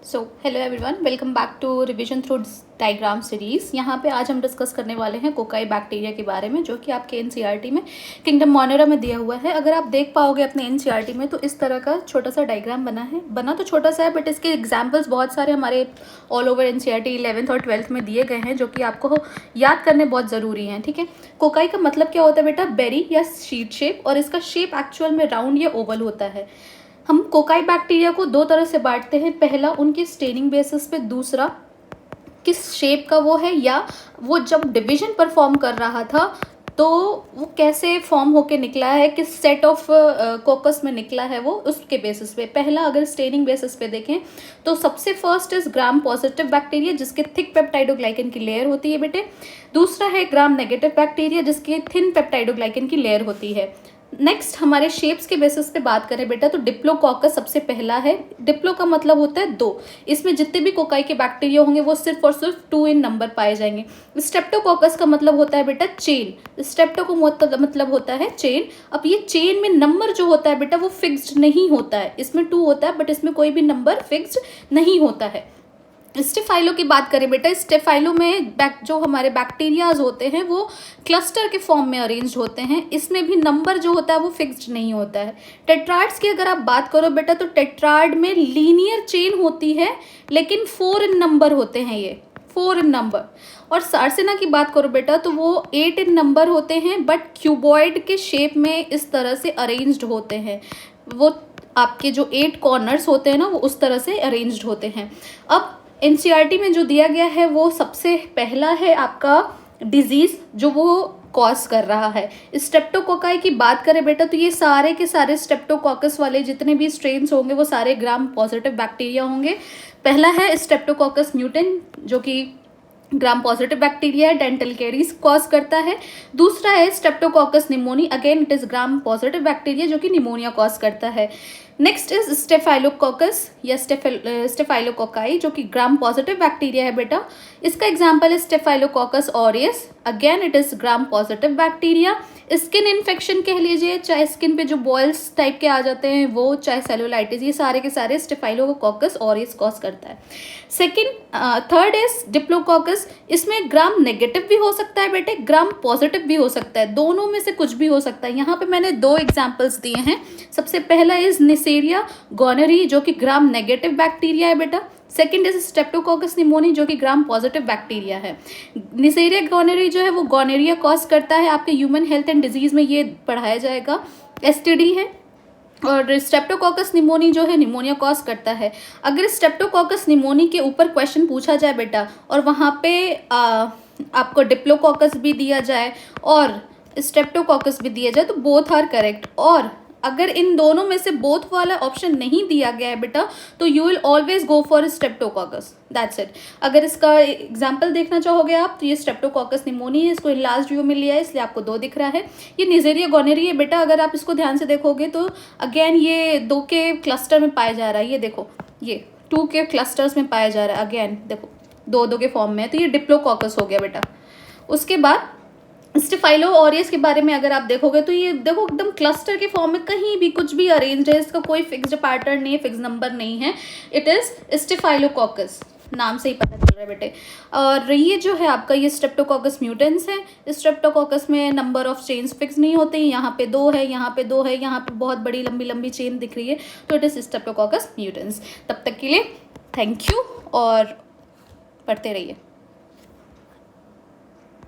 So hello everyone, welcome back to revision through diagram series. यहाँ पे आज हम डिस्कस करने वाले हैं कोकाई बैक्टीरिया के बारे में, जो कि आपके एनसीईआरटी में किंगडम मोनेरा में दिया हुआ है। अगर आप देख पाओगे अपने एनसीईआरटी में तो इस तरह का छोटा सा डायग्राम बना तो छोटा सा है, बट इसके एग्जाम्पल्स बहुत सारे हमारे ऑल ओवर एनसीईआरटी 11th और 12th में दिए गए हैं, जो कि आपको याद करने बहुत ज़रूरी हैं। ठीक है, कोकाई का मतलब क्या होता है बेटा? बेरी या शीट शेप, और इसका शेप एक्चुअल में राउंड या ओवल होता है। हम कोकाई बैक्टीरिया को दो तरह से बांटते हैं, पहला उनकी स्टेनिंग बेसिस पे, दूसरा किस शेप का वो है, या वो जब डिवीजन परफॉर्म कर रहा था तो वो कैसे फॉर्म होके निकला है, किस सेट ऑफ कोकस में निकला है, वो उसके बेसिस पे। पहला अगर स्टेनिंग बेसिस पे देखें तो सबसे first is gram positive bacteria, जिसके थिक पेप्टाइडोग्लाइकन की लेयर होती है बेटे। दूसरा है ग्राम नेगेटिव बैक्टीरिया, जिसकी थिन पेप्टाइडोग्लाइकन की लेयर होती है। नेक्स्ट हमारे शेप्स के बेसिस पे बात करें बेटा तो डिप्लोकोकस सबसे पहला है। डिप्लो का मतलब होता है दो। इसमें जितने भी कोकाई के बैक्टीरिया होंगे वो सिर्फ और सिर्फ 2 इन नंबर पाए जाएंगे। स्ट्रेप्टोकोकस का मतलब होता है बेटा चेन। स्ट्रेप्टो को मतलब होता है चेन। अब ये चेन में नंबर जो होता है बेटा वो फिक्स्ड नहीं होता है। इसमें 2 होता है, बट इसमें कोई भी नंबर फिक्स्ड नहीं होता है। स्टेफाइलो की बात करें बेटा, स्टेफाइलो में जो हमारे बैक्टीरियाज होते हैं वो क्लस्टर के फॉर्म में अरेंज होते हैं। इसमें भी नंबर जो होता है वो फिक्स्ड नहीं होता है। टेट्राड्स की अगर आप बात करो बेटा तो टेट्राड में लीनियर चेन होती है, लेकिन 4 इन नंबर होते हैं, ये 4 इन नंबर। और सार्सिना की बात करो बेटा तो वो 8 इन नंबर होते हैं, बट क्यूबॉइड के शेप में इस तरह से अरेंज्ड होते हैं। वो आपके जो 8 कॉर्नर्स होते हैं ना, वो उस तरह से अरेंज्ड होते हैं। अब एनसीईआरटी में जो दिया गया है वो सबसे पहला है आपका डिजीज जो वो कॉज कर रहा है। स्ट्रेप्टोकोकाई की बात करें बेटा तो ये सारे के सारे स्ट्रेप्टोकोकस वाले जितने भी स्ट्रेन्स होंगे वो सारे ग्राम पॉजिटिव बैक्टीरिया होंगे। पहला है स्ट्रेप्टोकोकस म्यूटेन, जो कि ग्राम पॉजिटिव बैक्टीरिया है, डेंटल कैरीज कॉज करता है। दूसरा है Streptococcus pneumoniae, again it is gram positive bacteria जो कि निमोनिया कॉज करता है। नेक्स्ट इज स्टेफाइलोकोकस या स्टेफाइलोकोकाई, जो कि ग्राम पॉजिटिव बैक्टीरिया है बेटा। इसका एग्जांपल है staphylococcus aureus, again it is gram positive bacteria. Skin infection कह लीजिए, चाहे स्किन पे जो बॉयल्स टाइप के आ जाते हैं वो, चाहे सेलुलाइटिस, ये सारे के सारे स्टेफाइलोकोकस ऑरियस कॉज करता है। Third is diplococcus. इसमें ग्राम नेगेटिव भी हो सकता है बेटे, ग्राम पॉजिटिव भी हो सकता है, दोनों में से कुछ भी हो सकता है। यहाँ पे मैंने 2 एग्जाम्पल्स दिए हैं। सबसे पहला इज निसेरिया गोनोरी, जो कि ग्राम नेगेटिव बैक्टीरिया है बेटा। सेकेंड इज स्ट्रेप्टोकोकस निमोनी, जो कि ग्राम पॉजिटिव बैक्टीरिया है। निसेरिया गोनोरी जो है वो गोनोरिया कॉज करता है। आपके ह्यूमन हेल्थ एंड डिजीज में ये पढ़ाया जाएगा, एसटीडी है। और स्ट्रेप्टोकोकस निमोनी जो है निमोनिया कॉज करता है। अगर स्ट्रेप्टोकोकस निमोनी के ऊपर क्वेश्चन पूछा जाए बेटा और वहाँ पे आपको डिप्लोकोकस भी दिया जाए और स्ट्रेप्टोकोकस भी दिया जाए तो बोथ आर करेक्ट। और अगर इन दोनों में से बोथ वाला ऑप्शन नहीं दिया गया है बेटा तो you will always go for Streptococcus, that's it. अगर इसका एग्जांपल देखना चाहोगे आप तो ये स्ट्रेप्टोकोकस निमोनी है, इसको लास्ट व्यू में लिया है इसलिए आपको 2 दिख रहा है। ये निसेरिया गोनोरी है बेटा, अगर आप इसको ध्यान से देखोगे तो अगेन ये 2 के क्लस्टर में पाया जा रहा है। ये देखो, ये 2 के क्लस्टर्स में पाया जा रहा है, अगेन देखो 2-2 के फॉर्म में, तो ये डिप्लोकोकस हो गया बेटा। उसके बाद स्टेफाइलो ऑरियस के बारे में अगर आप देखोगे तो ये देखो एकदम क्लस्टर के फॉर्म में कहीं भी कुछ भी अरेंज है, इसका कोई फिक्स्ड पैटर्न नहीं है, फिक्स नंबर नहीं है। इट इज स्टेफाइलोकोकस, नाम से ही पता चल रहा है बेटे। और ये जो है आपका ये स्ट्रेप्टोकोकस म्यूटेंस है। स्ट्रेप्टोकोकस में नंबर ऑफ चेन्स फिक्स नहीं होते हैं, यहाँ पे 2 है, यहाँ पे 2 है, यहाँ पे बहुत बड़ी लंबी लंबी चेन दिख रही है, तो इट इज स्ट्रेप्टोकोकस म्यूटेंस। तब तक के लिए थैंक यू और पढ़ते रहिए।